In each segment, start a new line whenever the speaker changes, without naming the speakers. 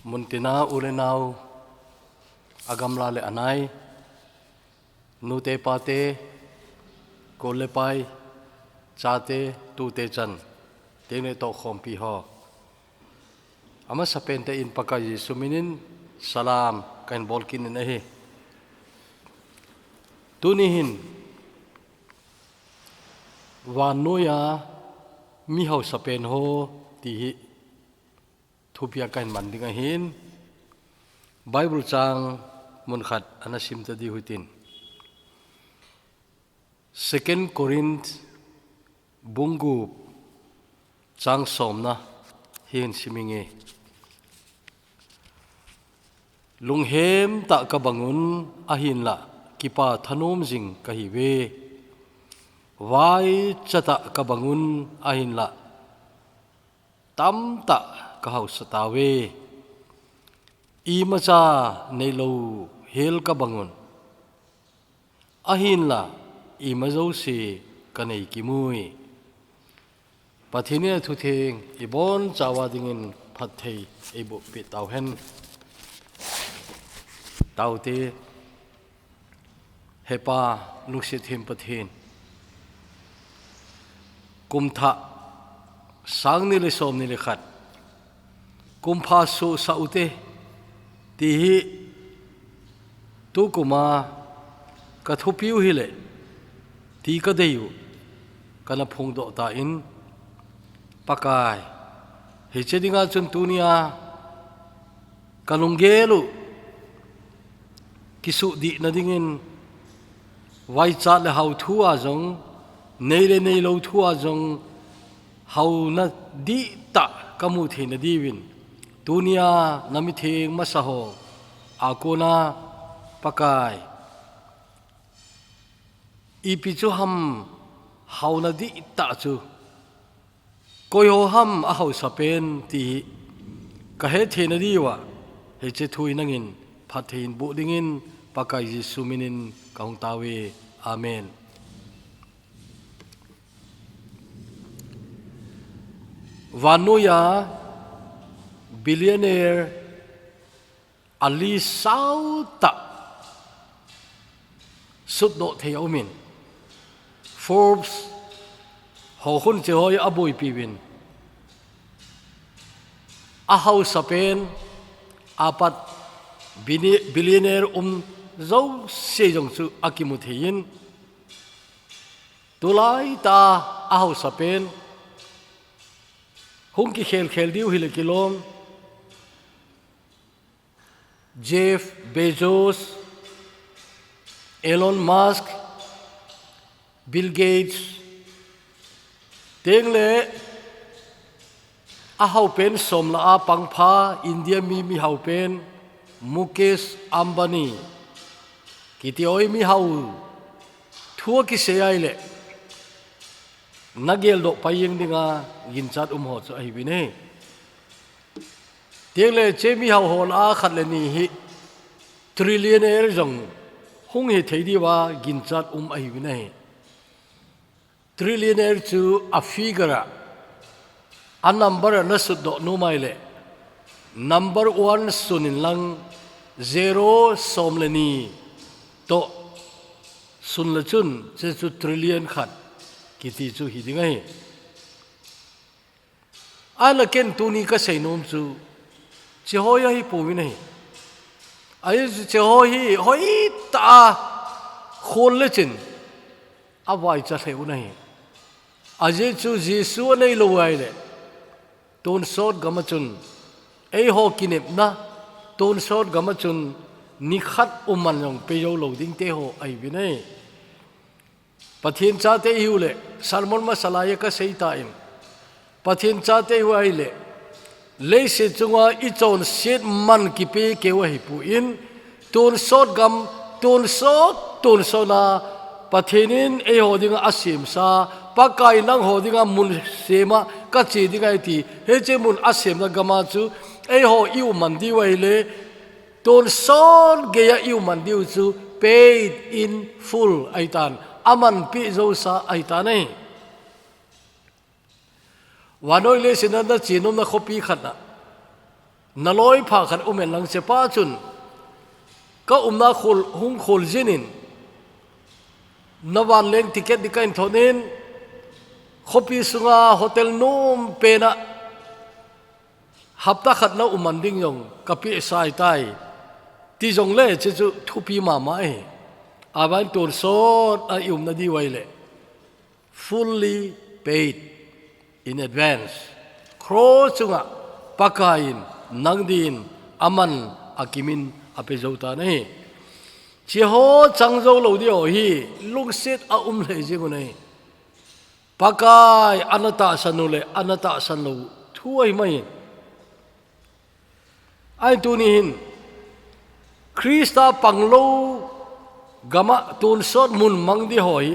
Muntina ulenau agamla le anai nute pate kolepai chate tute chan tene to khompi ho ama sapente in pakai suminin salam kain bolkin nahi tunihin wanuya mi ho sapen ho ti thupia kain mandinga hin Bible chang mun khat anasim ta di hutin 2 Corinth bungu chang somna hin siminge lunghem ta ka bangun ahin la kipa thanom jing kahiwe vai chata ka bangun ahin la tam ta ka haus tawe I macha nei lo hel ka bangun ahin la I mazo se kanei kimui pathine thu theng ibon chawa dingin phathei ebo pe taw hen tawte hepa nuksit him pathin kumtha sang ni le som ni le khat kumpha su saute ti hi tu kuma ka thupiu hi le ti ka deyu kana phung do ta in pakai he chedinga chun tunia kalungelu kisu di na dingin vai cha le hau thua jong nei le nei lo thua jong hau na di ta kamu the na diwin tunia nami theng masaho akona pakai ipichu ham hauna di ta chu koi ho ham a hau sapen ti ka he the na diwa he che thui nangin phathin bu dingin pakai Jesu minin kaung tawe amen vanuya billionaire Ali Sauta sudno theo min Forbes ho hun che hoi abui piwin a hau sapen apat billionaire zo se jong chu akimu thein tulai ta a hau sapen hung ki khel diu hile kilom Jeff Bezos, Elon Musk, Bill Gates, tengle a hau pen som la a pangpha India mi hau pen Mukesh Ambani kiti oi mi hau thua ki se ai le nagel do payeng dinga ginchat ho chu ai bine tengle chemi hau hol a khat le ni hi trillionaire jong hung he thei diwa ginchat ai bine trillionaire chu a figure a number na sud do no mai le number 1 sunin lang zero somleni to sun la chun che chu trillion khat kiti chu hi dingai ala ken tuni ka seinom chu che hoya hi pu nei ai che hoi ta khol le chin awai cha theu nei aje chu Jesu nei lo ai le ton sot gamachun ei ho kinep na ton sot gamachun ni khat uman long pe yo lo ding te ho ai bi nei pathin cha te hiu le salmon masala ya ka sei ta im pathin cha te hu ai le se chunga I chon set man ki pe ke wa hi pu in ton sot na pathinin e ho dinga asim sa pakai nang ho dinga mun sema ka chi dinga ti he che mun asem na gama chu e ho iu man di wai le ton son ge ya iu man diu chu paid in full aitan aman pi zo sa aitan nei wanoi le sinan da chinom na khopi khata na loi pha khat umen lang se pa chun ka umna khol hung khol jinin nawan leng ticket di kain thonin khopi sunga hotel nom pena hapta khat na uman ding yong kapi sai tai ti jong le chu chu thupi ma mai aban tur so a yum na di waile fully paid in advance kro chunga pakain nangdin aman akimin apejota nei chi ho changzo lo di ho hi lungsit a le jingu nei pakai anata sanule anata sanlo thuai mai ai tu ni hin Krista panglo gama tun sot mun mang di hoi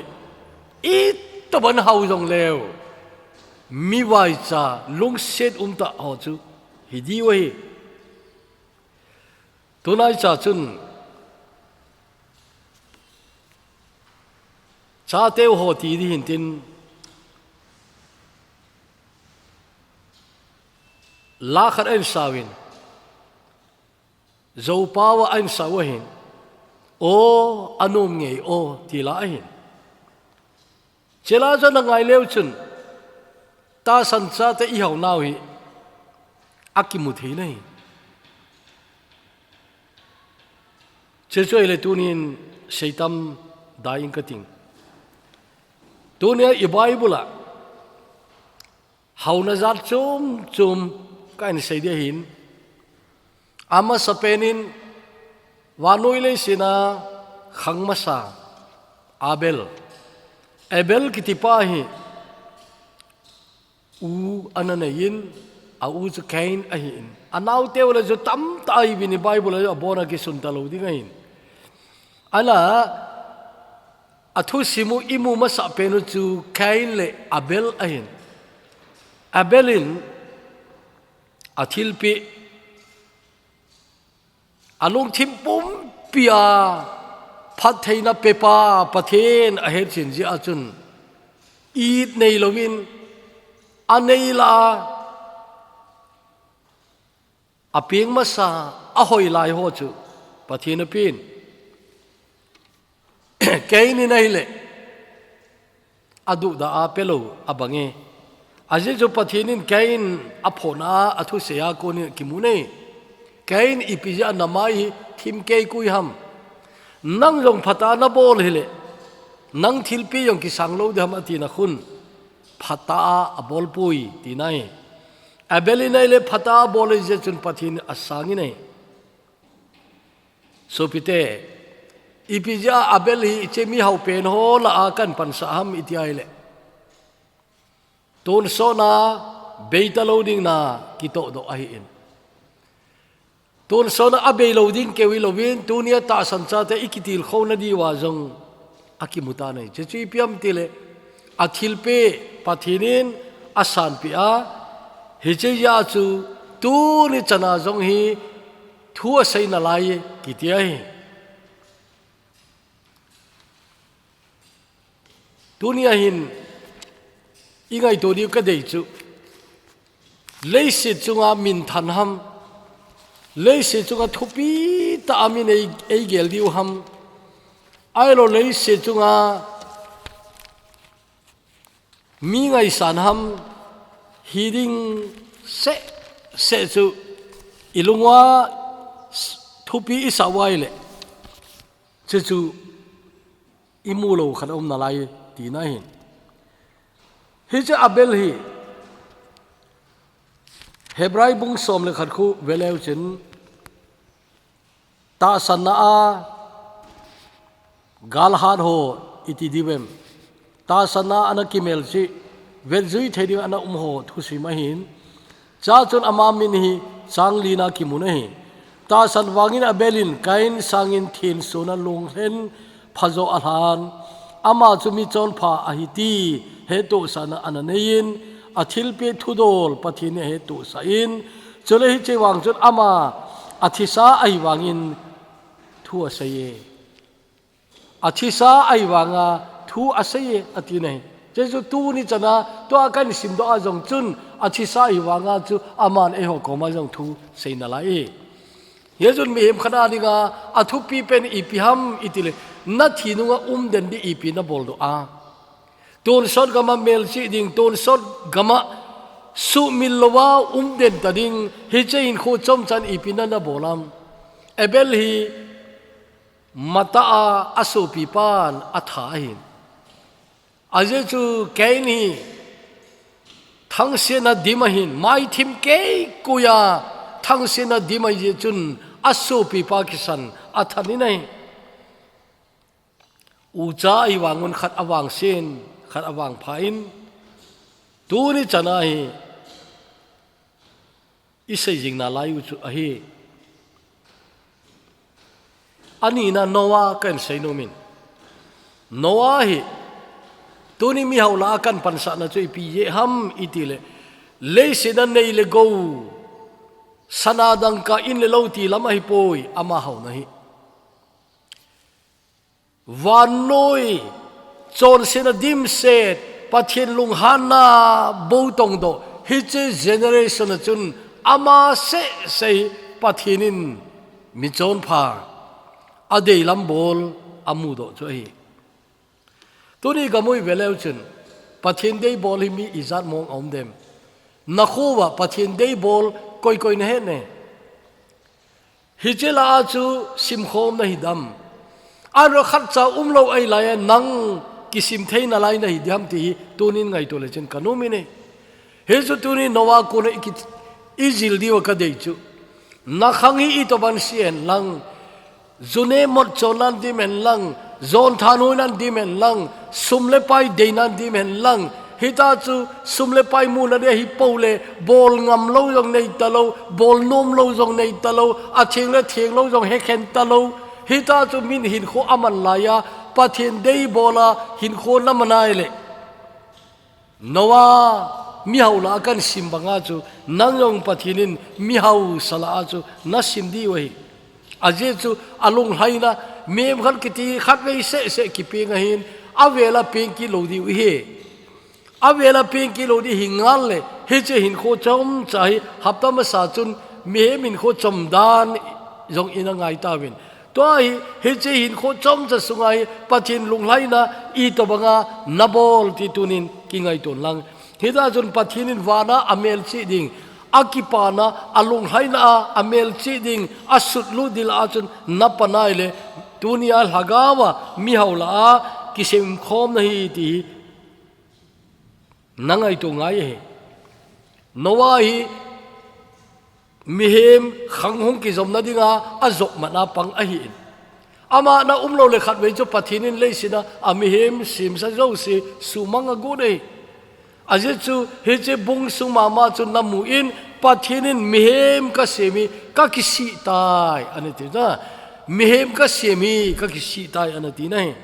it to ban hau jong leo mi wai cha lungsit ta ho chu hi di wei tunai cha chun cha teu ho ti di hin tin la khat en sawin zo pawa en sawahin o anom nge o ti la hin chela cho na ngai leu chun ta san cha te i hau nau hi akimu thi nei che choi le tunin seitam daing kating tunia i bible hauna zat chum kain sei de hin ama sapenin wanoi le sina khangmasa abel kitipa hi u ananayin a u chu kain a hin anau tewle jo tam tai bini bible jo bona ki sun talo di ngain ala athu simu imu masa penu chu kain le abel a hin abelin athilpi alung thim pum pia phat theina pepa pathen a het chin ji achun eat nei lovin aneila aping masa ahoi lai ho chu pathin pin kaini nei le adu da apelo abange aje jo pathinin kain aphona athu seya ko ni kimune kain ipija namai thim ke kui ham nang jong phata na bol hile nang thilpi yong ki sanglo de ham ati na khun phata a bol pui ti nai abeli nai le phata bol je chun pathin asangi nei so pite ipija abeli chemi hau pen ho la kan pan sa ham iti ai le ton so na beita loading na kito do ai in ton so na abe loading ke wi lovin tunia ta san cha te ikitil khona di wa jong akimuta nei che chi piam tile athil pe pathinin asan pia he che ya chu tu ni chana jong hi thua sei na lai kitia hi tunia hin ingai to diu ka dei chu leisit chunga min than ham leisit chunga thupi ta amin ei gel diu ham ai lo leisit chunga mi ngai san ham hiding se chu ilungwa thupi isawai le chu imulo khan na lai ti na hin hi cha abel hi hebrai bung som le khat khu veleu chen ta sanna a galhan ho iti divem ta sanna anakimel chi velzui thedi ana ho thusi mahin cha chun amamin hi changlina kimuna hi ta san wangin abelin kain sangin thin sona lung hen phazo alhan ama chumi chon pha ahiti hetu sana ananein athilpe thudol pathine hetu sain chole hi chewang chut ama athisa ai wangin thu asaye athisa ai wanga thu asaye atine jesu tu ni chana to akan sim do ajong chun achi sa hi wanga chu aman e ho koma jong thu seina lai yejun mi hem khana dinga athu pi pen ipiham itile na thinunga den di ipi na bol do a ton sot gama mel chi ding ton sot gama su milwa den ta ding hi chein kho chom chan ipi na bolam ebel hi mata asu pi pan atha hin aje chu kain hi thang se na dimahin mai thim ke kuya thang se na dimai je chun asu pi pakistan athani nai ucha I wangun khat awang sen khat awang phain tu ni chana hi isai jingna layu chu a hi ani na nowa kan seinomin nowa hi tuni mi haula kan pansa na chui pi ye ham itile le sidan nei le go sanadang ka in le loti lama hi poi ama hau na hi vanoi chon sena dim set pathin lung hana bo tong do hi che generation chun ama se sei pathinin mi chon pha adei lam bol amu do cho hi tuni gamui veleu chun pathin dei bol hi mi izat mong om dem nakhuwa pathin dei bol koi koi na he ne hi chela chu sim khom na hi dam aro khat cha umlo ai la nang kisim theina lai na hi dam ti tunin ngai to le chen kanumi ne he chu tuni nowa ko ne ki izil diwa ka dei chu na khangi I to ban sien lang zune mot cholan di men lang zon thanoi nan di men lang sumle pai deinan di men lang hita chu sumle pai mu na de hi pole bol ngam lo jong nei talo bol nom lo jong nei talo a thing le thing lo jong he khen talo hita chu min hin kho aman laya pathin dei bola hin kho namanai le nowa mi haula kan simbanga chu nangyong pathinin mi hau sala chu na simdi wei aje chu alung haina mem khan kiti khat vei se ki pinga hin avela pinki lo di he avela pinki lo di hingal le he che hin kho chom chai hapta ma sa chun me min kho chom dan jong ina ngai ta win to hi he che hin kho chom cha sungai pathin lung haina I to banga nabol ti tunin ki ngai ton lang hida chun pathinin wana amel chi ding akipana alung haina amel chi ding asut lu dil a chun napanai le dunia hagawa mi haula kisim khom nahi ti nangai to ngai he nowa hi mihem khanghung ki zomna dinga azok mana pang a hi ama na umlo le khat ve chu pathinin le sina amihem sim sa zo si sumanga gu nei aje chu he che bung su mama chu namu in pathinin mihem ka semi ka kisi tai ani ti na mihem ka semi ka kisi tai ani ti nai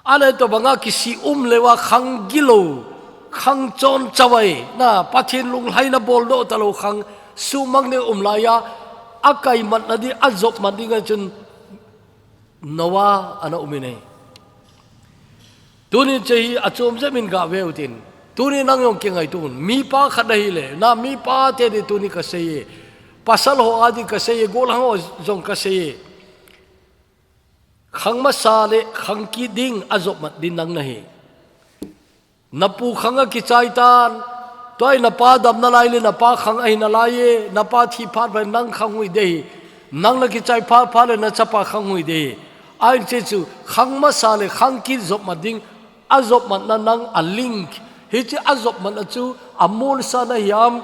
ane to banga kisi lewa khang gilo khang chon chawai na pathin lung haina bol do talo khang sumang ne laya akai mat na di azop mat dinga chun nowa ana umine tuni chehi achom jamin ga veutin tuni nang yong kengai tun mi pa khadai le na mi pa te de tuni ka sei pasal ho adi ka sei gol hang jong ka sei khang ma sa le khang ki ding azop mat din nang nahi napu khanga ki chai tan toy na pa dam na lai le na pa khang ai na lai na pa thi phat ba nang khang hui de nang la ki chai pha pha le na chapa khang hui de ai che chu khang ma sa le khang ki zop mat ding azop mat na nang a link hi chi azop mat na chu amul sa na yam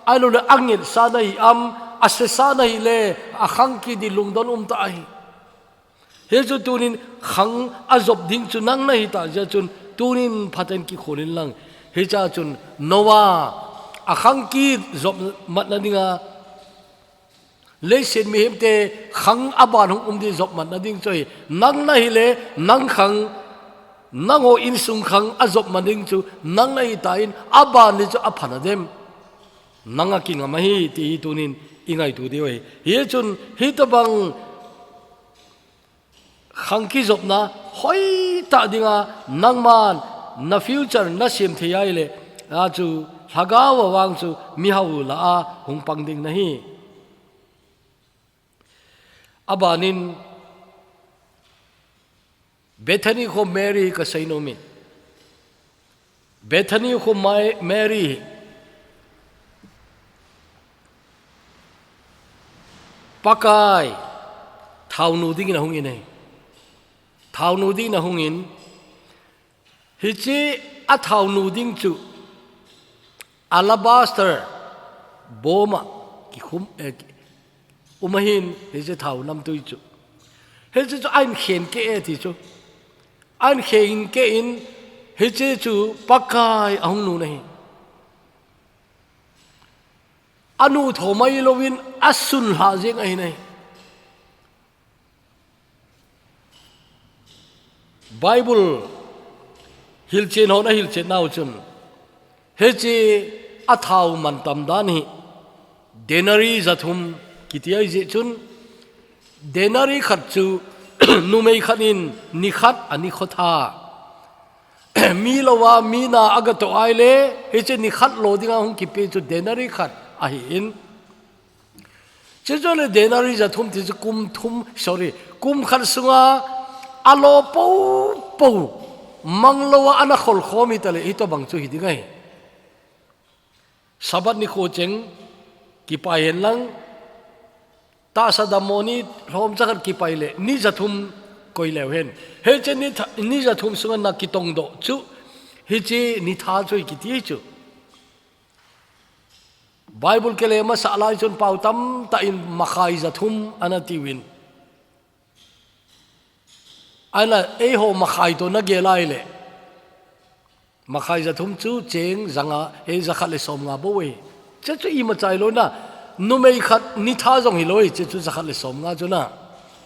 ai lo le angin sa na yam ase sa na hi le a khang ki di lungdon ta ai he chu tunin khang azop ding chu nang na hi ta ja chun tunin phaten ki kholin lang he cha chun nowa a khang ki zop mat na dinga le sen mi hemte khang aban hung di zop mat na ding choi nang na hi le nang khang nango in sung khang azop man ding chu nang na hi ta in aban ni chu aphana dem nanga ki ngama hi ti tunin ingai tu de wei he chun hi to bang khang ki zop na hoi ta dinga nangman na future na sim thiyai le a chu thagaw wang chu mi hau la a hung pang ding nahi abanin Bethany ko Mary ka sainomin Bethany ko Mary pakai thau nu ding na hungin ai thau nu ding na hungin hi chi a thau nu ding chu alabaster boma ki khum umahin hi chi thau nam tui chu hi chi chu an khen ke e ti chu an khen ke in hi chi chu pakai ahung nu nahi anu thomai lovin asun ha jeng ai nei Bible hil chen ho na hil chen nau chun he chi a thau man tam dan hi denari zathum kitiai je chun denari khat chu numei khanin ni khat ani khotha mi lowa mi na agato aile he chi ni khat lo dinga hung ki pe chu denari khat a hi in chejole denari zathum ti chu kum khat sunga alo po manglowa ana khol khomi tale ito bang chu hidingai sabat ni kho cheng ki payen lang ta sadamoni rom chakat ki paile ni jathum koilew hen he chen ni jathum sunga na ki tong do chu hi chi ni tha choi ki ti chu Bible ke le ma sa lai chun pautam ta in makhai jathum ana tiwin ana ho makhai to na gelai le makhai zathum chu cheng zanga e zakhat le som nga bowe che chu I ma chai lo na nu mei khat ni tha jong hi loi che chu zakhat le som nga chu na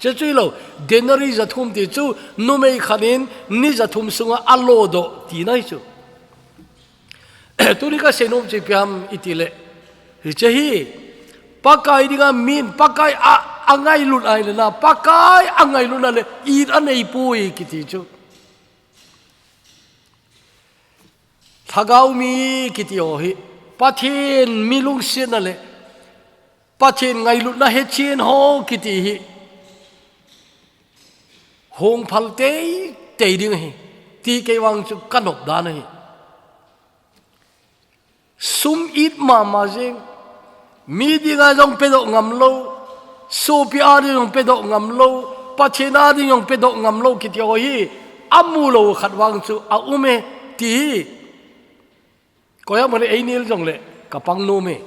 che chu lo denari zathum ti chu nu mei khanin ni zathum sunga alo do ti nai chu tuni ka senom che pyam itile hi che hi pakai dinga min pakai angai lut ai na pakai angai lut na le I anei pui kiti chu thagau mi kiti o hi pathin milung sin na le pathin ngai lut na he chin ho kiti hi hong phal te ding hi ti ke wang chu kanok da na hi sum it ma jing mi dinga jong pedo ngam lo Sopi adi yung pedo ngam lo, pachina adi yung pedo ngam lo kiti o hi, amulo khatwang chu a ume ti. Koya mari ainil jong le kapang no me.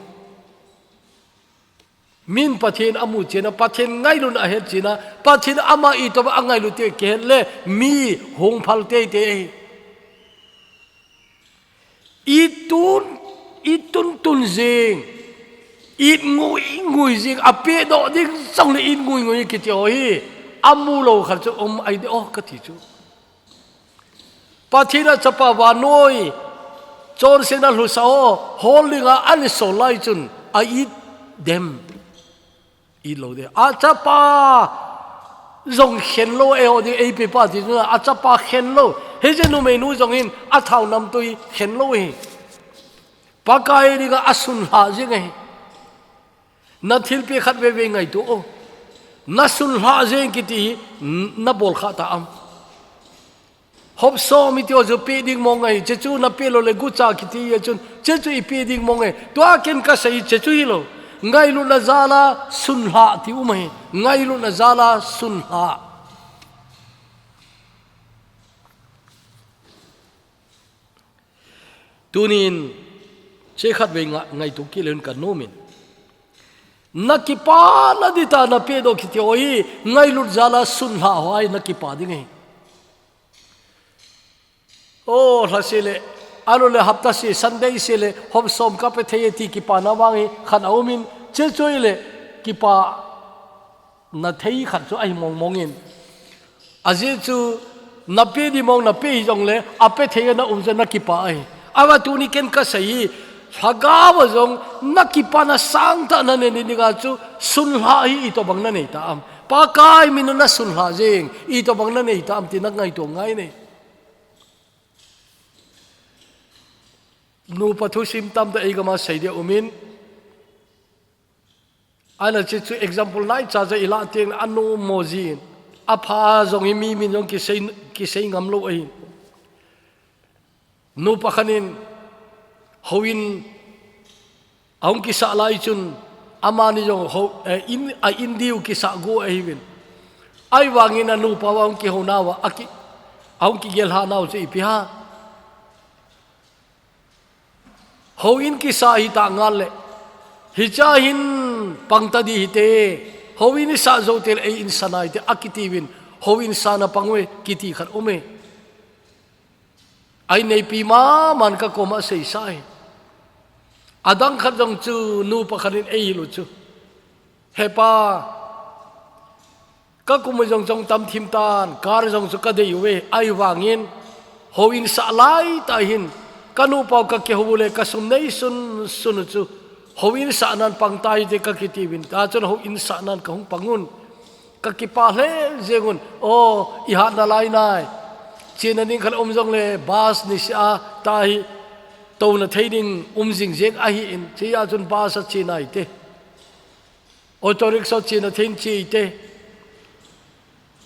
Min pachin amu china pachin ngai lu na het china pachin ama I to ba ngai lu te ke le mi hong phal te te. Itun tun jing. Ít ngồi riêng ape độ đi xong lại ít ngồi cái chỗ ấy amulo khát cho ai đi cái gì chứ pathina chapa vanoi chon sena lu sao holdinga ani so lai chun ít dem ít lo de chapa zong khen lo eo đi ai pe pa thì chapa khen lo he je nu me nu zong in thau nam tui khen lo hi pakai đi ga asun ha je ngai na thil pe khat ve ngai tu o na sun ha jeng kiti na bol kha ta am hop so mi tio zo pe ding mo ngai che chu na pe lo le gu cha kiti ye chun che chu I pe ding mo ngai to a ken ka sai che chu hi lo ngai lu na zala sun ha ti u mai ngai lu na zala sun ha tunin che khat ve ngai tu ki len ka no min nakipa na dita na pedo kiti oi ngai lut zala sun ha hoai nakipa ding ei o hasile alo le hapta si sunday sile hom som ka pe thei ti ki pa na wangi khan aumin che choile ki pa na thei khan chu ai mongin aje chu na pe di mong na pe jong le ape thei na umja na ki pa ai awa tu ni ken ka sai hagawa jong nakipana sangta na ne ni ga chu sunha hi to bang na nei ta am pa kai min na sunha jeng I to bang na nei ta am ti na ngai to ngai nei nu pathu sim tam da igama saide umin ana chu example nai cha za ila teng anu mojin apha zong mi min jong ki sei ngam lo ai nu pakhanin hoin aung ki sa lai chun amani jong ho in diu ki sa go ai win ai wangin anu pawang ki honawa aki aung ki gel ha naw che pi ha hoin ki sa hi ta ngal le hi cha hin pangta di hite hoin sa zo tel ai in sanai te akiti win hoin sana pangwe kiti khat ome ai nei pi ma man ka koma sei sai adang khat jong chu nu pakhanin ei lu chu hepa ka kum jong jong tam thim tan kar jong chu ka dei we ai wangin hoin sa lai ta hin kanu pau ka ke hule ka sum nei sun chu hoin sa nan pang tai de ka kiti win ta chon ho in sa nan ka hung pangun ka ki pa le jengun o I ha na lai nai chin ani khal jong le bas ni sa ta hi to na theiding jing jeng a hi in chi ya chun bas a chi nai te auto rickshaw chi na thein chi te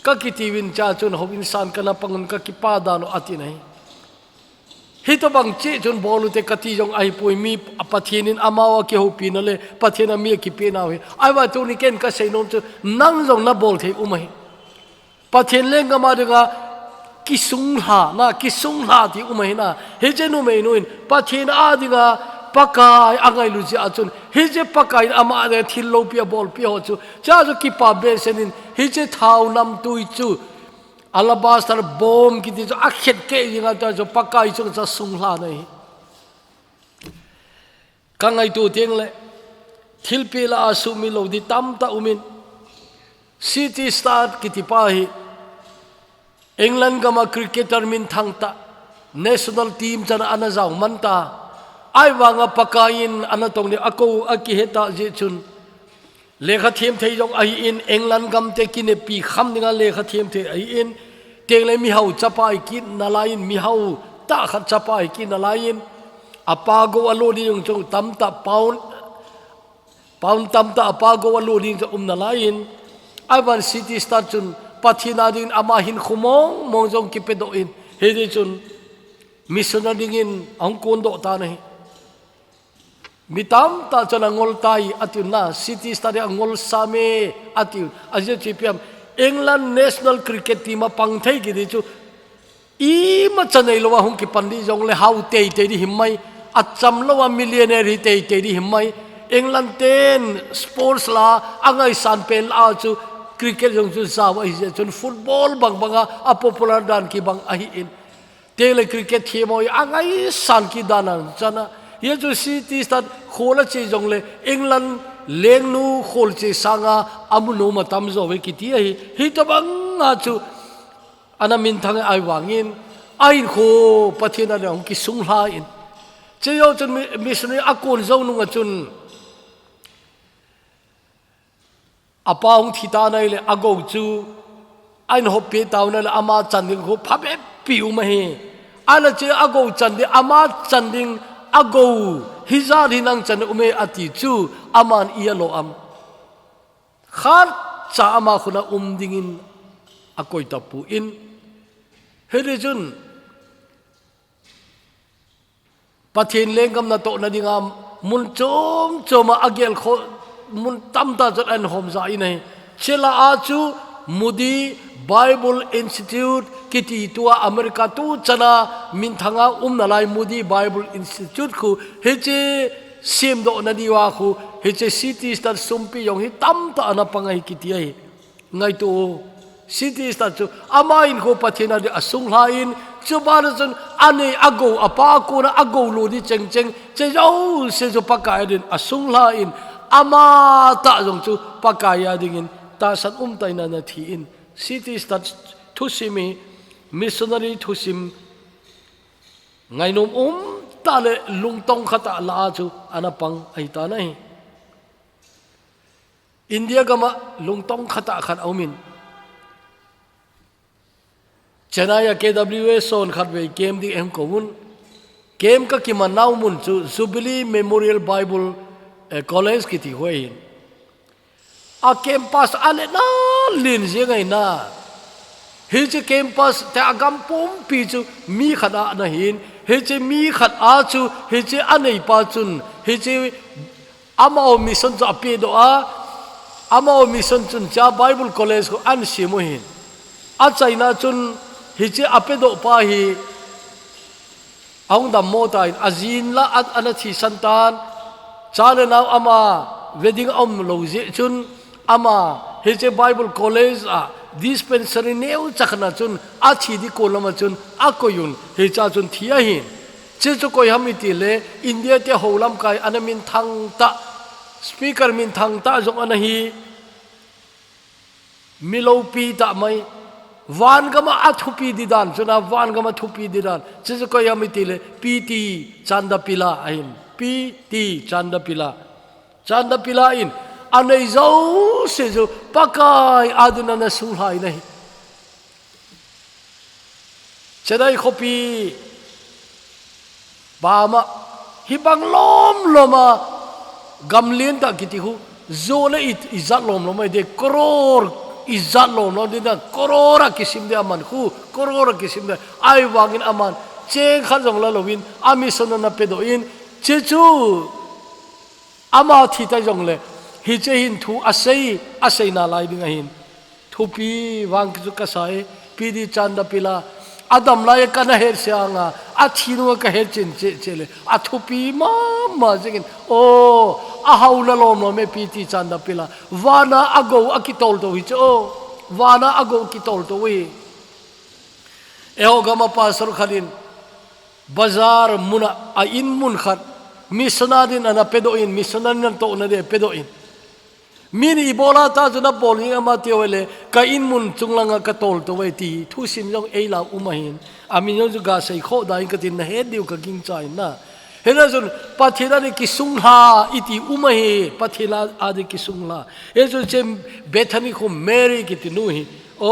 ka kiti win cha chun ho in san kana pangun ka ki pa da no ati nai hito bang chi chun bolu te kati jong ai pui mi apathinin amawa ke ho pi na le pathina mi ki pe na he ai wa tu ni ken ka sei nom chu nang jong na bol the umai pathin leng ma de ga kisung ha ti umai na he je nu me nuin pathin a di ga pakai angai lu ji achun he je pakai ama de thil lo pia bol pia ho chu cha ju ki pa be senin he je thau nam tui chu alabaster bom ki ti jo akhet ke jinga ta jo pakai chung cha sung hla nei kangai tu teng le thilpi la asu mi lo di tam ta umin city start ki ti pa hi England gama cricketer min thang ta national team chana ana jaw man ta ai wanga pakain ana tong ni ako aki heta je chun lekha thiam thei jong ai in England gam te ki ne pi kham ninga lekha thiam the ai in teng le mi hau chapai ki na lain mi hau ta khat chapai ki na lain apa go alo di jong chong tam ta pound tam ta apa go alo di jong na lain ai ban city start chun pathina din ama hin khumong mong jong ki pedo in he de chun missionary in ang kon do ta nahi mitam ta chana ngol tai atin na city start angol same atin aje chipiam England national cricket team a pang thai ki di chu I ma chanai lo hung ki pandi jong le how te di himmai acham lo wa millionaire hi te di himmai England ten sports la angai san pen a chu cricket jong chu sa wa hi chun football bang banga a popular dan ki bang a hi in tele cricket thi moi angai san ki danan chana ye chu city start khola chi jong le England leng nu khol chi sanga amuno matam zo we ki ti hi to bang a chu ana min thang ai wangin ai kho pathina le ki sung hla in che yo chun missionary akon zo nu nga chun apaung thita nai le ago chu ain ho pe taw na ama chanding ho phabe piu ma he ala che ago chandi ama chanding ago hizar hinang chan ume ati chu aman ialo am khar cha ama khuna dingin akoi tapu in herejun pathin lengam na to na dinga mun choma agel kho mun tamta jat an hom za inai chela achu Moody Bible Institute kiti tua America tu chana min thanga nalai Moody Bible Institute khu heche sim do na diwa khu heche city star sumpi yong hi tamta ana pangai kiti ai ngai tu city star chu amain ko pathina de asung lain chu barazun ane ago apa ko na ago lo di cheng che jo se jo pakai din asung lain ama ta jong chu pakaya dingin ta san tai na thi in city start to simi missionary to sim ngai nom ta le lungtong khata la chu anapang ai ta nai India gama lungtong khata khat aumin Chennai KWA son khat ve game di em ko un เกมก็กิมันน่ามุนจูJubilee Memorial Bible College กิติหัวหินอาเกมปัสอันเนน่าลินเสียงไงน่าเฮจะเกมปัสแต่อากำปุ่มปีจูมีขัดอาหินเฮจะมีขัดอาจูเฮจะอันไหนปัจจุนเฮจะอามาอมิสันจะเปิดอามาอมิสันจุนจ้า Bible College ก็อันเสียมหินอาใจน่าจุนเฮจะอเปิดป้าฮีเอาดำโมตายอาจินละอันที่สันตานจานเราอามา wedding โลจิจุนอามาเฮจะ Bible College dispensary เนื้อจักรนาจุนอาชีดิโคลมาจุนอาโกยุนเฮจะจุนที่หินเจ้าจุกอยามิติเลอินเดียเที่ยวลำกายอันมินทังตะสปีกเกอร์มินทังตะจงอันฮีมิโลปีตะไม่วานก็มาอัฐุปีดิดานจุนวานก็มาทุปีดิดานเจ้าจุกอยามิติเลปีตีจันดาปิลาอินปีตีจันดาปิลาอินอันนี้เจ้าเสียจูปากายอาดุนันสูหายนี่จะได้ขบีบามาฮิบังลมกำเลียนตะกิติหูโจเลอิจัดลมไม่เด็กกรอร์อิจัดลมนั่นนั่นกรอร์กิสิมเดียมันหูกรอร์กิสิมเดียไอวางินอามันเจ้าขันจงละลวินอามิสนนับเป็ดอินเจ้าจูอามาที่ตาจงเลยฮิเจหินทูอาศัยนาลายดิ้งหินทูปีวางจุกษายปีดีจันดาปิลาอาดัมลายกันเฮรเสียงอาชินุก็เฮรจินเจเลอาทูปีมาจริงโอ้อาฮาวละลมไม่ปีดีจันดาปิลาวานาอากูอากิตอลตัววิจโอวานาอากูกิตอลตัววิเอโอกามาปาสรุขัดินบาซาร์มุนอาอินมุนขัดมิสนาดินอันเป็ดอินมิสนาดินโตนั่นเดเป็ดอินมินอีโบลาตาจุนับบอลยิงอามาเที่ยวเลยก็อินมุนจุงลังกระโตลตัวไว้ตีทุสินจงเอลาอุมาหินอามินยังจุกาใส่ข้อได้ก็ตินเฮดเดียวก็กินใจนะเห็นแล้วจนปัทลาเดกิสุงลาอิติอุมาหิปัทลาอาเดกิสุงลาเห็นจนเจมเบธานิคุมเมรีกิตินูหิโอ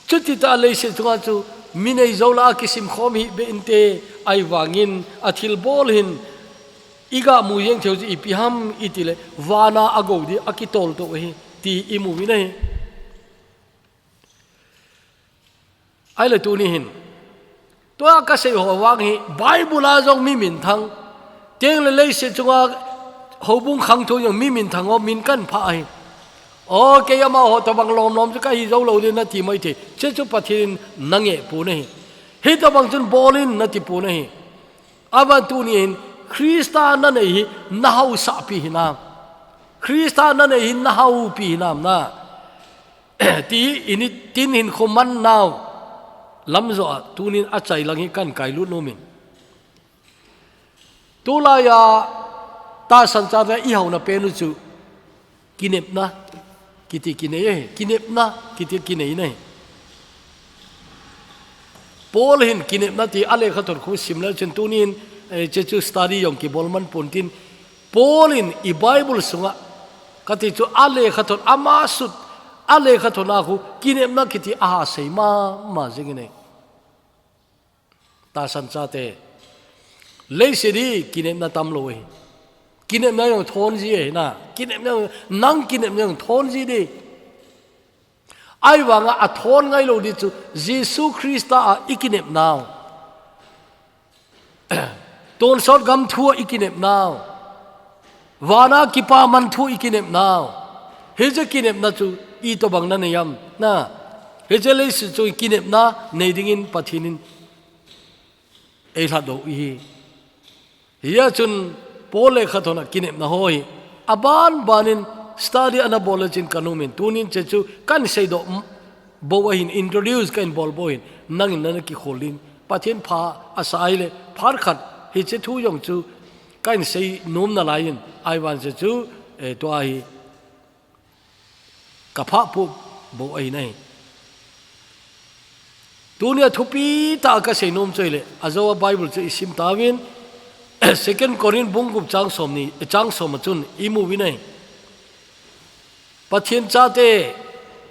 จุดที่ตาเลยเสียจุงอาจูมินไอโจลากิสิมข้อมิเบนเตไอวางินอาทิลบอลหินอีกามูยังเที่ยวจะอีพิฮัมอีติเลวานาอากดีอากิโตลตัวเองตีอีมูวินะไอเลยตัวนี้เห็นตัวก็เสียหัววางฮีไบเบิลอาจงมีมินทังเตียงเลยเสียจงอาหัวบุ้งขังตัวยังมีมินทังว่ามินกันพายโอเคยามาหัวตะบังลมจะก็ฮิโซโลดินนาทีไม่ทีเชื่อจุปฏินนังเงปูนี่ฮิตะบังจนบอลินนาทีปูนี่อาบันตัวนี้เห็นคริสตานั่นเองน่าหูสับปีนามคริสตานั่นเองน่าหูปีนามนะที่อินทินหินคอมันนาวลำจอดตัวนี้อาศัยหลังหิกันไก่ลุดโนมินตัวลายาตาสันจารอีหาวน่ะเป็นจู่กินเน็บนะกิติกินเอ๋กินเน็บนะกิติกินเอ๋เนี่ยโพลหินกินเน็บนะที่อะไรเขาถอดคุ้มสิมแล้วจนตัวนี้เจ้าจูสตาดียองกีบอลมันปุ่นทินโพลินอีไบเบิลสุงะกติจูอะไรขัดอามาสุดอะไรขัดนาคูกินเอ็มนักกิติอาหาเสมาจริงเนี่ยตาสันจาเตเลยสิดีกินเอ็มนักตำรวจกินเอ็มนักยังทนจีนะกินเอ็มนักนั่งกินเอ็มนักทนจีดีไอ้ว่างะทนไงโลดิจูเยซูคริสต์อีกินเอ็มนาวต้นสดกำทั่วอีกินเน็บนาววานากิปามันทั่วอีกินเน็บนาวเฮจะกินเน็บนาจูอีตัวบังนั่นยำนะเฮจะเลยสิจูกินเน็บนาในดิ่งินปัทินินเอลัดโดอีเฮียจุนโพเลขัดหนักกินเน็บนาหอยอบานบานินสตาร์ดีอันนั้นบอลจินกันุมินตัวนี้เจ้าจูกันเสดโบวหินอินโทรดิวส์กันบอลโบหินนั่งนั่นกิโคลินปัทินพาอาศัยเลยพาร์ขัดฮิจทูยองจูกันเสยนุ่มนาลายินไอวันเจจูตัวไอกับพระผู้โบไอไหนตัวเนี้ยทุปีตาก็เสยนุ่มใจเลยอาจจะว่าไบเบิลจะอิสิมตาวิน second Corinth บุ้งกุบจังสมนี่จังสมจุนอิมูวินัยปัจเจียนจ้าเต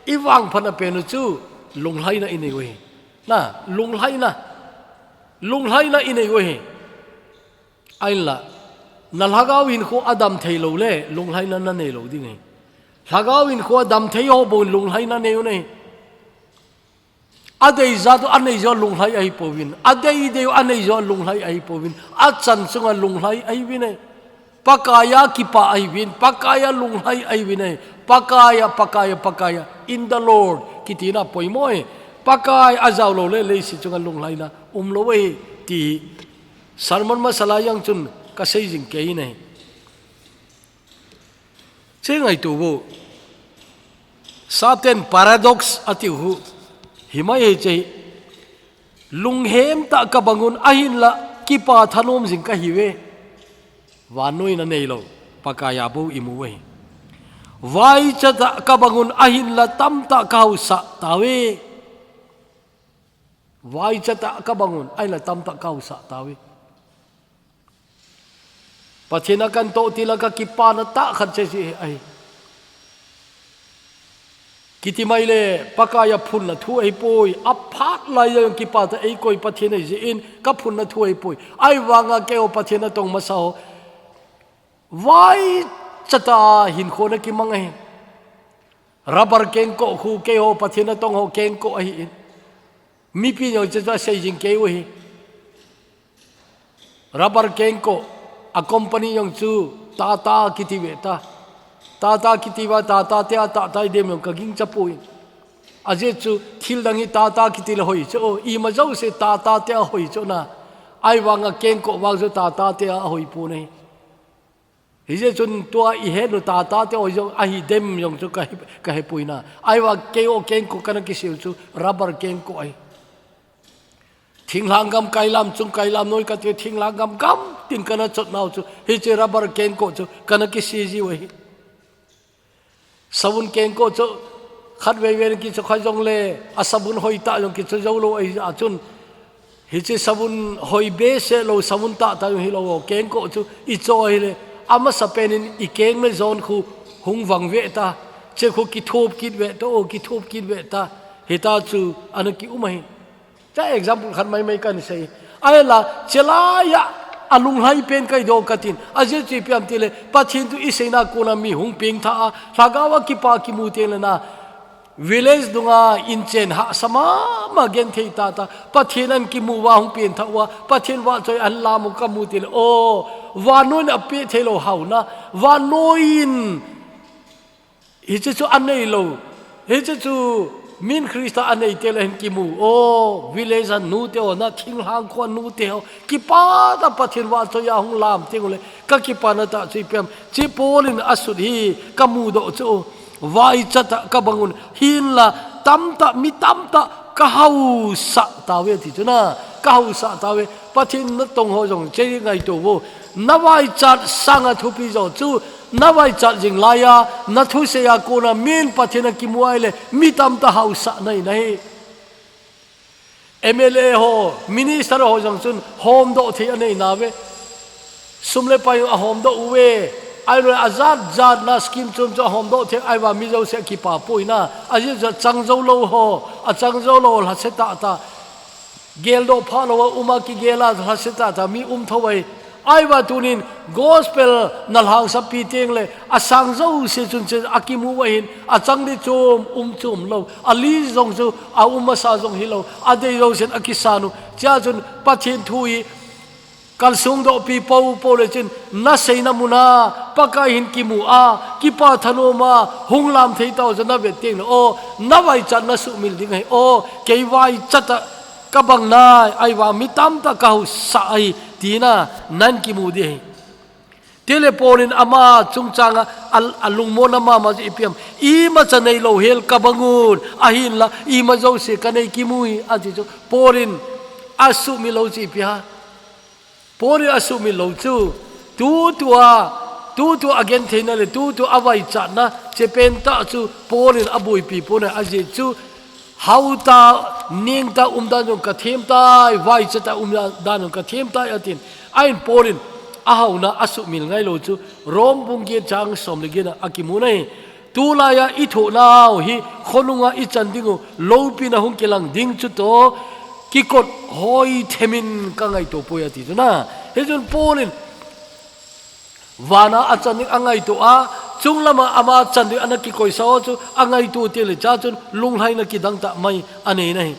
อีวังพันเป็นจูลงไหลนะอินเองเว้ยนะลงไหลนะ lung lai na inei we ai la na lagau in ko adam thei lo le lung lai na nei lo ding he lagau in ko adam thei ho bo lung lai na nei nei adei za do anei zo lung lai ai povin adei de anei zo lung lai ai povin achan sunga lung lai ai win pakaya kipa ai win pakaya lung lai ai win pakaya in the Lord kitina poimoi pakai azau lo le si chunga lung lai na lo we ti sermon masala yang chun ka sei jing ke nei che ngai tu bu certain paradox ati hu himai che lung hem ta ka bangun ahin la kipa thanom jing ka hiwe wanoi na nei lo pakaya bu imu we vai cha ta ka bangun ahin la tam ta ka sa tawe vai cha ta ka bangun ai la tam ta ka sa tawe pathina kan to tilaka kipa na ta khat che si ai kiti mai le pakaya phun na thu ai poi aphak lai yang kipa ta ai koi pathina ji in ka phun na thu ai poi ai wanga ke o pathina tong ma sao vai chata hin kho na ki mangai rubber keng ko khu ke ho pathina tong ho keng ko ai in mi pi no cha sei jing ke we rubber keng ko a company yang chu tata kitiwe tata kitiwa tata te tata dem yang kaging chapui aje chu thil dangi tata kitil hoi cho I ma zo se tata te hoi cho na ai wanga keng ko wang zo tata te hoi pu nei hije chun tua I he no tata te hoi zo a hi dem yang chu ka he pui na ai wa ke o keng ko kana ki sil chu rubber keng ko ai thing langam kailam chung kailam noi ka te thing langam gam tin kana chot nau chu hi che rubber ken ko chu kana ki si ji we sabun ken ko chu khat we we ki chu khai jong le a sabun hoi ta jong ki chu zo lo ai a chun hi che sabun hoi be se lo sabun ta ta hi lo ken ko chu I choi le ama sapenin I keng me zone khu hung wang we ta che khu ki thop kit we to ki thop kit we ta hi ta chu an ki umai ta example khan mai kan sei ai la chelaya alung hai pen kai do katin aje chi piam tile pathin tu isena kona mi hung ping tha thagawa ki pa ki mu te na village dunga inchen ha sama ma gen thei ta pathinan ki mu wa hung pen tha wa pathin wa choi an la mu ka mu tile o wanun ape thelo hauna wanoin hi chu anei lo hi chu min Krista anei telen ki mu o village an nu te o na thing hang ko nu te o ki pa ta pathin wa cho ya hung lam te gole ka ki pa na ta chi pem chi polin asud hi ka mu do cho vai chata ka bangun hin la tam ta mi tam ta ka hau sa ta we ti chuna ka hau sa ta we pathin na tong ho jong che ngai to wo na vai chat sanga thu pi jo chu na vai chat jing la ya na thu se ya ko na min pathina ki muaile mi tam ta hausa nei MLA ho minister ho jang chun home do the nei na we sumle pai a home do we ai lo azat na scheme chum cho home do the ai wa mi zo se ki pa poina aje chang zo lo ho a chang zo lo la se ta gel do pha lo uma ki gela la se ta mi thowai ai wa tunin gospel nalhang sa piteng le asang zo se chun che akimu wa hin achang di chum lo ali zong zo a sa zong hilo ade zo sen akisanu cha chun pathin thui kalsung do pi po le chin na seina muna pakahin kimu a kipa thanoma hunglam thei taw jana ve teng o na wai chat na su mil ding hai o kei wai chata kabang na ai wa mitam ta ka sa ai tina nan ki mu de teleponin ama chungchanga alungmon ama ma ipiam I ma chanei lo hel kabangun ahin la I ma zo se kanei ki mui ati jo porin asu mi lo chi pia porin asu mi lo chu tu again thena le tu awai cha na che pen ta chu porin abui pi pona aje chu how ta ning ta dan ka them tai vai cha ta dan ka them tai atin ain porin ahauna asu mil ngai lo chu rom bung ge chang som le ge na akimunai tu la ya I tho nau hi khonunga I chandingu lo pi na hung kelang ding chu to ki kot hoi themin ka ngai to poya ti na he jun polin wana achan angai to a chung lama ama chan di anaki koi sao chu angai tu te le cha chun lung hai na ki dang ta mai ane nei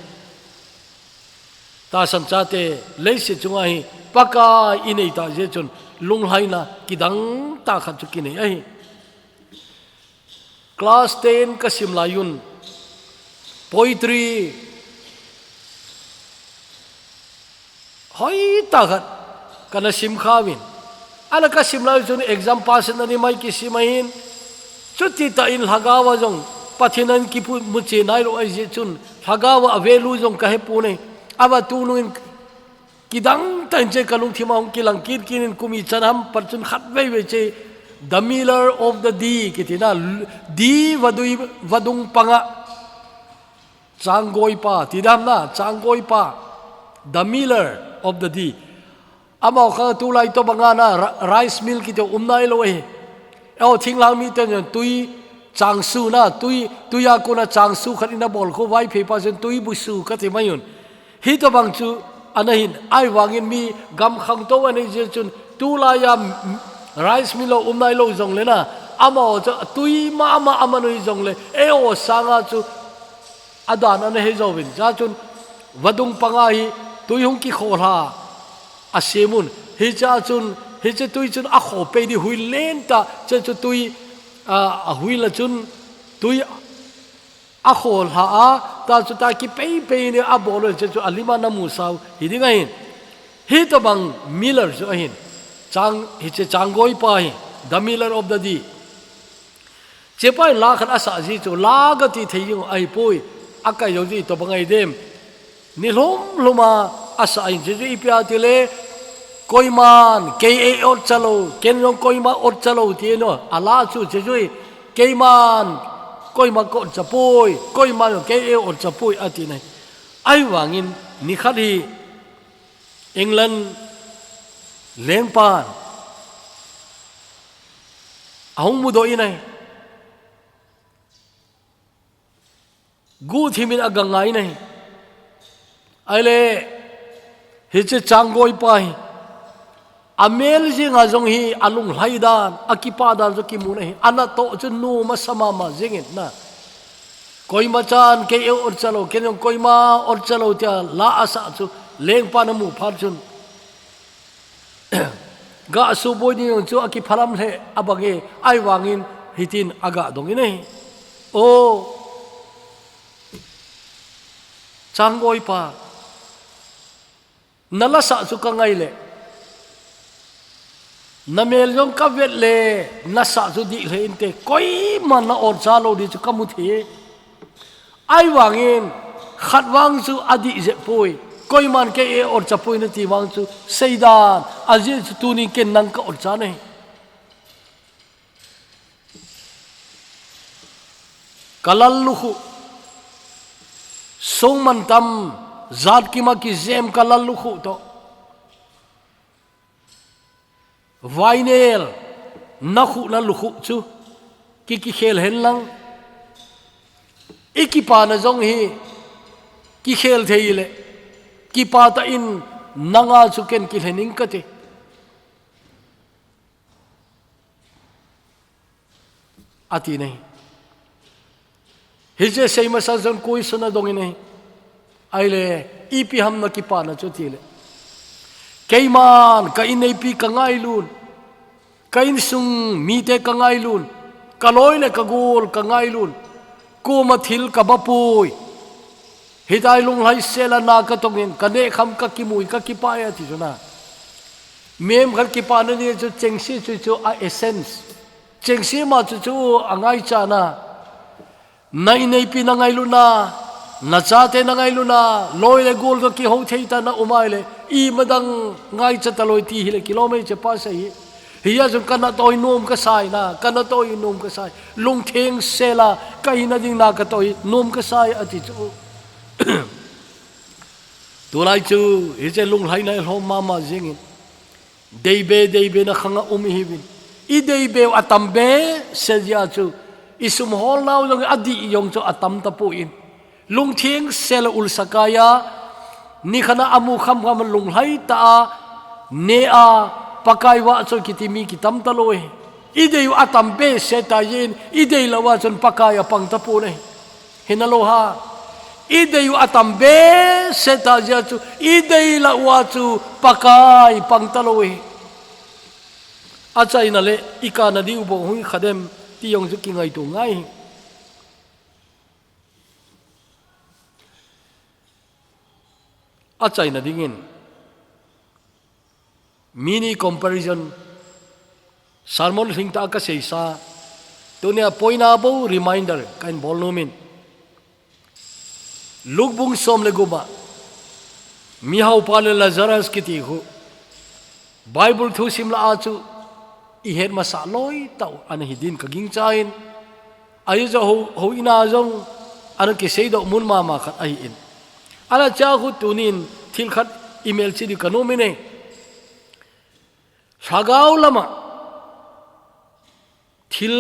ta san cha te le se chunga hi paka inei ta je chun lung hai na ki dang ta khat chu ki nei ai class 10 ka sim la yun poetry hoi ta khat kana sim khawin ala ka sim la chun exam pass na ni mai ki simahin chuti ta in hagawa jong pathinan ki pu mu che nai ro ai je chun hagawa avelu jong ka he pu nei aba tu nuin kidang tan che kalung thimang kilang kir kinin kumi chanam par chun khat ve ve che the miller of the d kitina di vadung panga changgoi pa tidam na changgoi pa the miller of the d amao kha tu lai to banga na rice mill ki to umnai lo he ao thinglang mi ten tui changsu na tuya ko na changsu khatina bol ko vai phe pa chen tui busu ka te mayun hi to bang chu anahin ai wangin mi gam khang to ani je chun tu la ya rice mill lo umnai lo jong le na amao cha tui ma amanoi jong le eo sanga chu adan an he jowin cha chun vadung panga hi tui hung ki khora asemun hi cha chun hi che tui chun a kho pe di hui len ta che chu tui a hui la chun tui a khol ha a ta chu ta ki pe ni a bol che chu alima na mu sau hi ding ai hi to bang miller chu ahin chang hi che changgoi pa hi the miller of the d che pai la khan asa ji chu la ga ti thei yung ai poi akai yo ji to bangai dem ni loma asa ai je ji pya ti le koiman ke or chalo ken yong koima or chalo ti no ala chu je ji keiman koima ko chapoi koiman ke or chapoi ati nai ai wangin ni khali England lengpan ahong mudo inai gu thimin agangai nai aile hiche changgoi pai amel ji nga jong hi alung laidan akipa dan zo ki mu nai ana to chu nu ma sama ma jingin na koima chan ke e or chalo kenyong koima or chalo tia la asa chu lengpan mu phar chun ga su boy ni chu aki phalam le abage ai wangin hitin aga dong inai o changgoi pa nala sa chu ka ngai le namel jong ka vet le na sa chu di le inte koi man na or chalo di chu kamu the ai wangin khat wang chu adi je poi koi man ke e or chapoi na ti wang chu seidan aje chu tu ni ken nang ka or cha nei kalal lu song man tam zat ki ma ki zem kalal lu to vainel na khu na lu chu ki khel hen lang ikipa na jong hi ki khel thei le ki pa ta in nanga chu ken ki hening ka te ati nei hi je sei ma sa zon koi suna dong nei ai le ipi ham na ki pa na chu ti le keiman ka in nei pi ka ngai lun ka in sung mi te ka ngai lun ka loi le ka gol ka ngai lun ko ma thil ka bapui hidai lung hai sela na ka tongin ka ne kham ka ki mui ka ki pa ya ti na mem khal ki pa na ni chu chengsi chu a essence chengsi ma chu angai cha na nai nei pi na ngai lu na na cha te na ngai lu na loi le gol ka ki ho thei ta na umai le i madang ngai cha ta loi ti hi le kilometer pa sai hiya jung kana toy nom ka sai na kana toy nom ka sai lung theng sela kai na ding na ka toy nom ka sai ati chu tu lai chu hi che lung lai nai hom mama jing deibe na khanga hi bin i deibe atam be se ya chu isum hol naw jong adi yong chu atam ta pu in lung theng sela ul sakaya ni khana amu kham kham lung hai ta ne a pakai wa cho kitimi kitam taloi idei atam be seta yin idei lawa chon pakaya pang tapu nei hinalo ha idei atam be seta ja chu idei lawa chu pakai pang taloi achai na le ikana di ubo hui khadem ti yong chu kingai tu ngai achai na dingin mini comparison sermon hingta ka seisa tunia poina bo reminder kain bolnumin lugbung som le guba mi hau pale Lazarus kiti hu Bible thu simla achu i het masa loi tau an hidin ka ging chain ai zo ho ina zong an ke seido mun ma khat ai in ala cha hu tunin thil khat email chi di kanomine sagau lama thil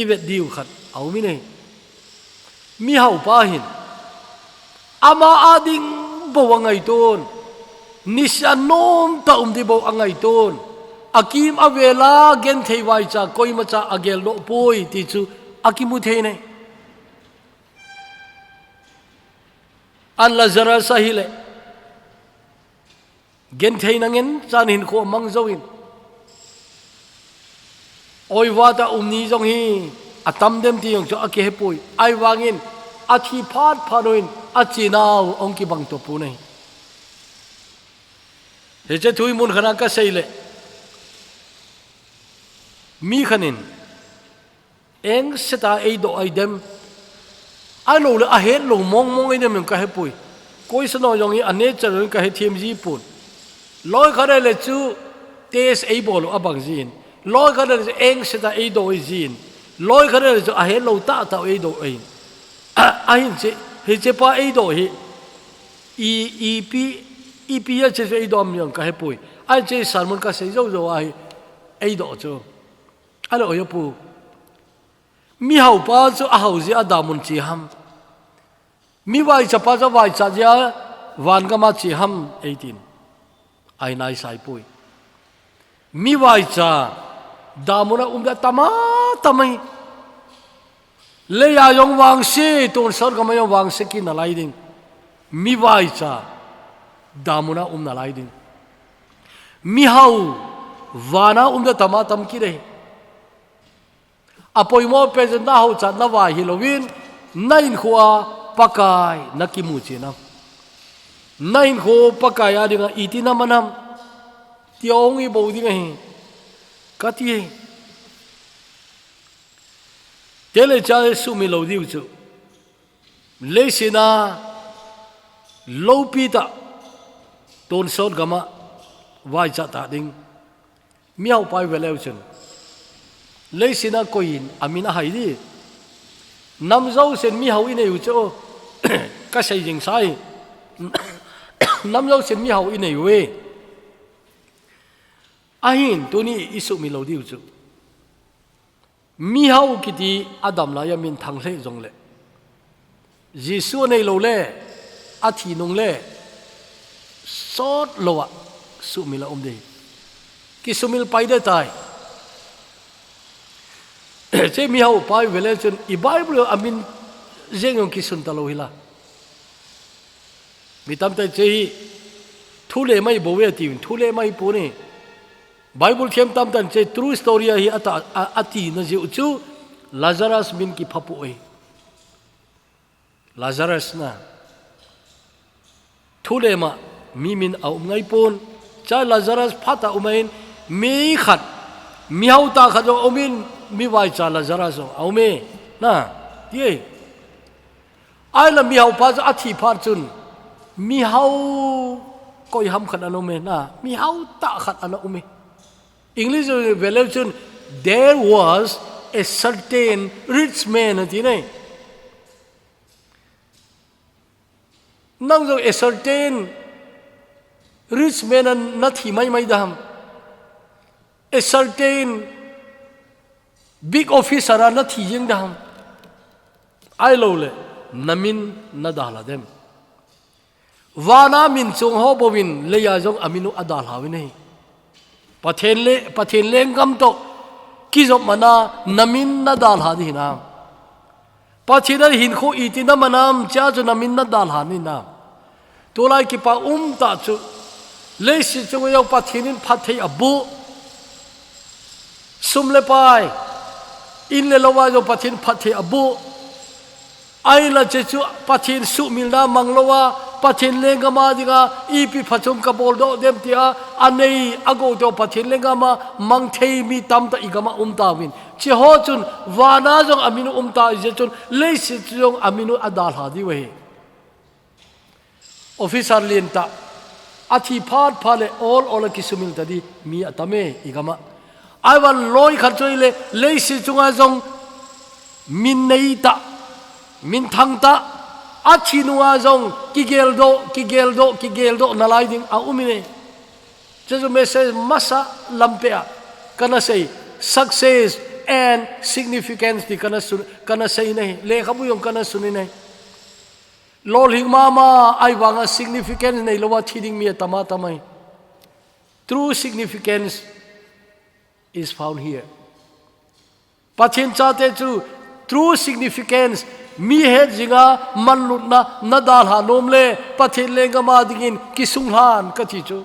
ivet diu khat au mi nei mi hau pa hin ama ading bo wangai ton nisanom ta di bo angai ton akim avela gen thei wai cha koi ma cha agel lo poi ti chu akimu thei nei an Lazarus sahile gen thei nangen chan hin kho mang zoin oi wata umni jong hi atam dem ti yong cho ake hepoi ai wangin athi phat phanoin achinau ongki bang to pu nei he che thui mun khana ka seile mi khanin eng seta ei do ai dem ai lo le a het lo mong ai dem ka hepoi koi sano yong hi ane charon ka he thiam ji pun loi khare le chu tes ei bol abang jin loi khare le eng seta ei do ai jin loi khare le chu a het lo ta ei do ai ai che he che pa ei do hi i pi ya che ei do am yong ka hepoi ai che sermon ka sei zo zo ai ei do chu alo yo pu mi hau pa chu a hau ji adamun chi ham mi wai cha pa cha wai cha ja wan ga ma chi ham 18 ai nai sai pui mi wai cha damuna umda tama tamai le ya yong wang se ton sor ga ma yong wang se ki na lai ding mi wai cha damuna na lai ding mi hau wana umda tama tam ki re apoi mo pe na ho cha na wa Halloween nain khuwa pakai nakimu china nain kho pakai adinga itina manam tiong i bo dinga hi kati tele cha su mi lo diu chu le sina lo pi ta ton sot gama wai cha ta ding miao pai veleu chen le sina koin amina haidi nam zo sen mi hau ine u cho ka sei jing sai nam zo sen mi hau ine we ahin tuni isu mi lo diu chu mi hau kiti adam la yamin thang le jong le jisu nei lo le athi nong le sot lowa su mi la de ki sumil pai de tai che mi hau pai vele chen I Bible amin jeng yong ki sun ta lo hila mi tam te che thule mai bo we ti thule mai pu ni Bible khem tam tan che true story hi ata ati na ji uchu Lazarus min ki phapu oi Lazarus na thule ma mi min au ngai pon cha Lazarus phata umain mi khat mi hau ta kha jo omin mi vai cha Lazarus au me na ye ai la mi hau pa cha athi phar chun mi hau koi ham khat anu me na mi hau ta khat anu me English version there was a certain rich man ati nei nang zo a certain rich man na thi mai dam a certain big officer na thi jing dam ai lo le namin na dala dem vana min chung ho bowin leya jong aminu adal hawi nei pathen lengam to kizop mana namin na dal ha di na pathina hin kho itina manam cha chu namin na dal ha ni na tolai ki pa ta chu le si chu yo pathinin phathei abu sumle pai in le lowa jo pathin phathei abu ai la che chu pathin su milna manglowa pathin lengama dinga ipi phachum kapol do dem tia anei ago do pathin lengama mangthei mi tamta igama tawin chi ho chun wana jong aminu ta je chun leisi jong aminu adal hadi we officer lenta athi phat phale all kisumil tadi mi atame igama I wan loi khachoile leisi chunga jong min neita min thangta achinua jong kigeldo nalai ding a umine jesu message masa lampea kana say success and significance di kana say nei le khabu yong kana suni nei lol hing mama ai wanga significance nei lowa thiding mi tamai true significance is found here pathin chate chu true significance mi he jinga manlutna nadal ha nomle pathin lenga ma dingin kisunghan kathi chu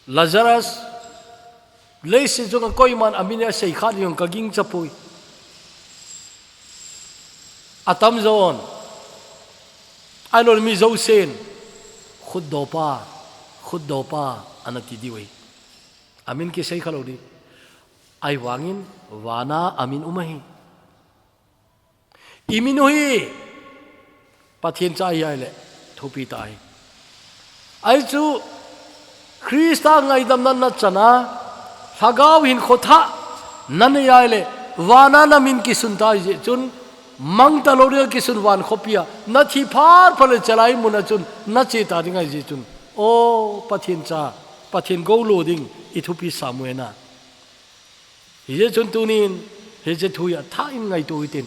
Lazarus leisi junga koiman amina sei khat yong kaging chapui atam zon alol mi zo sen khud dopa anati diwei amin ki sei khalodi ai wangin wana amin umahi iminuhi pathin cha yaile thupi tai ai chu Krista ngai dam nan na chana hagaw hin khotha nan yaile wana namin ki suntai je chun mang talore ki sun wan khopia na thi phar phale chalai muna chun na che ta ringai je chun o pathin cha pathin go loading ithupi samuena hije chun tunin hije thuya tha in ngai tu itin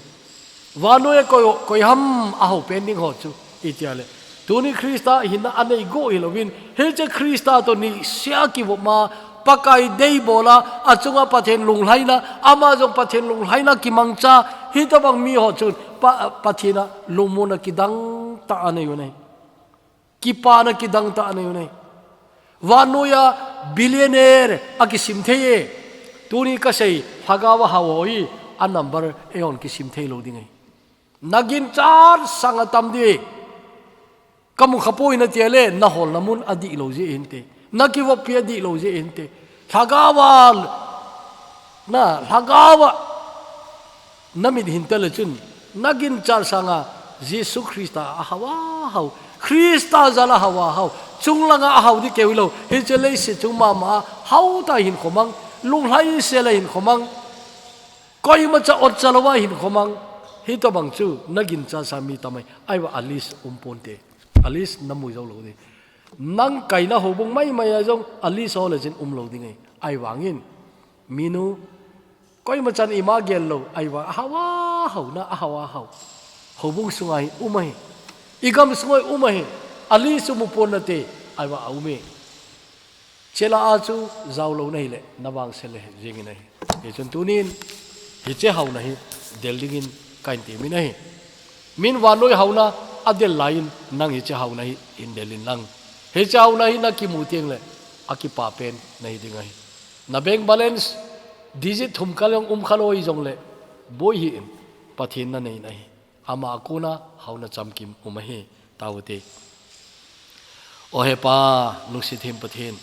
wanoe koi ham a ho pending ho chu itiale tuni Krista hinna anei go ilovin hije Krista to ni sia ki ma pakai dei bola achunga pathen lunghlaina ama jong pathen lunghlaina ki mangcha hitabang mi ho chun pathina lungmona kidang ta anayunai kipana kidang ta anayunai wanoya billionaire akisim theye tuni kasai hagawa hawoi a number eon kisim thei lo dingai nagin char sangatam di kamu khapoi na tiale na hol namun adi lo je ente nakiwa pia di lo je ente hagawa namid hintale chun nagin char sanga Jesu Krista ahawa haw Krista zala hawa haw chunglanga haw di kewilo hichelei se chungmama haw ta hin khomang lunglai sela hin khomang koi ma cha ot chalawa hin khomang hitabang chu nagin cha sami tamai aiwa alis umponte alis namu zo lo de nang kaina hobong mai mai jong alis ho le jin lo dingai ai wangin minu koi ma chan ima gel lo aiwa hawa haw na hawa haw hobong sungai umai igam sungai umai alis umupon na te aiwa aume chela achu zaw lo nei le nawang sele jing nei e chun tunin hi che haw nahi deldingin kain ti mi nahi min wanoi hawna adel lain nang hi che haw nahi in delin lang he chaw nahi na ki mutiang le aki pa pen nahi dingai na bank balance digit thum kalong khaloi jong le boy hi pathin na nei nahi ama kuna hawna chamkim umahi tawte o he pa nusithim pathin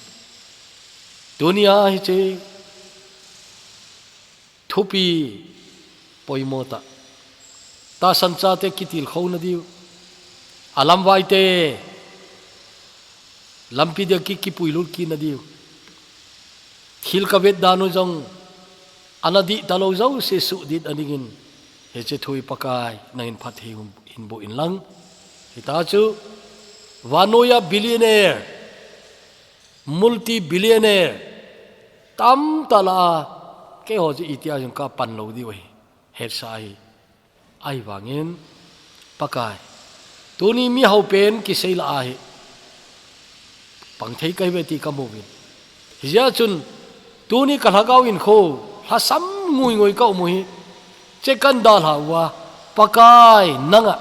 dunia hi che thupi poimota ta sancha te kitil khona diu alam waite lampi de ki puilul ki na diu thil ka vet danu jong anadi talo zau se su dit aningin he che thui pakai nain phathi in bo in lang hita chu wanoya billionaire multi billionaire tam tala ke ho ji itia jong ka pan lo di wei he sai ai wangin pakai tuni mi hau pen ki sei la ai pang thei kai beti kamovin hia chun tuni kalhagau in kho ha sam ngui ngui ka muhi che kan dal hawa pakai nanga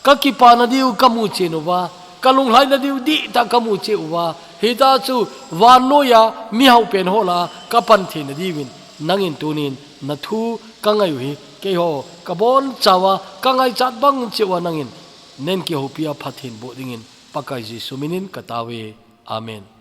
ka ki pa na diu kamu che no wa kalung lai na diu di ta kamu che wa hita chu wan no ya mi hau pen hola ka pan thi na diwin nangin tunin na thu ka ngai hi ke ho ka bon chawa ka ngai chat bang chewa nangin nen ki ho pia phathin bo dingin pakai ji suminin katawe amen.